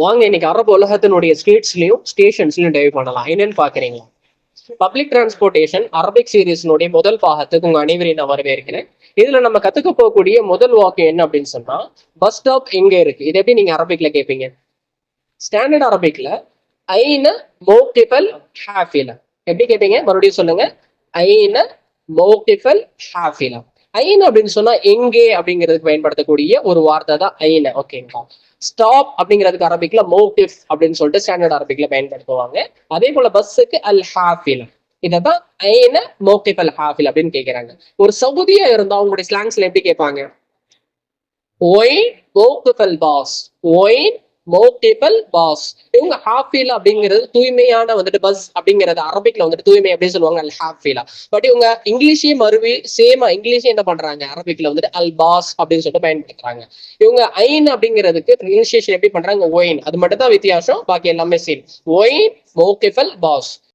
வாங்க இன்னைக்கு அரபு உலகத்தினுடைய ஸ்ட்ரீட்ஸ்லயும் ஸ்டேஷன்ஸ்லயும் டைவ் பண்ணலாம். என்னன்னு பாக்குறீங்களா? பப்ளிக் டிரான்ஸ்போர்டேஷன் அரபிக் சீரீஸ்னுடைய முதல் பாகத்துக்கு உங்க அனைவரையும் நான் வரவேற்கிறேன். இதுல நம்ம கத்துக்க போகக்கூடிய முதல் வாக்கியம் என்ன அப்படின்னு சொன்னா, பஸ் ஸ்டாப் எங்க இருக்கு? இது எப்படி நீங்க அரபிக்ல கேட்பீங்க? ஸ்டாண்டர்ட் அரபிக்ல ஐன மோகிபல் ஹாஃபிலா எப்படி கேட்பீங்க? மறுபடியும் சொல்லுங்க. ஐன மோகிபல் ஹாஃபிலா. ஐன அப்படின்னு சொன்னா எங்கே அப்படிங்கிறதுக்கு பயன்படுத்தக்கூடிய ஒரு வார்த்தை தான் ஐன. ஓகேங்களா? ஸ்டாப் அப்படிங்கிறதுக்கு அரபிக்ல மோகிஃப் அப்படின்னு சொல்லிட்டு ஸ்டாண்டர்ட் அரபிக்ல பயன்படுத்துவாங்க. அதே போல பஸ்ஸுக்கு அல் ஹாஃபிலா. இதான் ஐன மோகிப் அல் ஹாஃபில் அப்படின்னு கேட்கிறாங்க. ஒரு சவுதியா இருந்தா அவங்களுடைய ஸ்லாங்ஸ்ல எப்படி கேட்பாங்க? ஒயின் மோகிப் அல் பாஸ், ஒயின் மோகிபல் பாஸ். இவங்க ஹாஃபிலா அப்படிங்கிறது தூய்மையான வந்துட்டு பஸ் அப்படிங்கிறது அரபிக்ல வந்துட்டு தூய்மை அப்படின்னு சொல்லுவாங்க, அல் ஹாஃபிலா. பட் இவங்க இங்கிலீஷையும் மறுவி சேமா இங்கிலீஷையும் என்ன பண்றாங்க, அரபிக்ல வந்துட்டு அல் பாஸ் அப்படின்னு சொல்லிட்டு பயன்படுத்துறாங்க. இவங்க ஐன் அப்படிங்கிறதுக்கு ப்ரொனன்சியேஷன் எப்படி பண்றாங்க? ஒயின். அது மட்டும் தான் வித்தியாசம், பாக்கி எல்லாமே சேம். Wine மோகிபல் pass.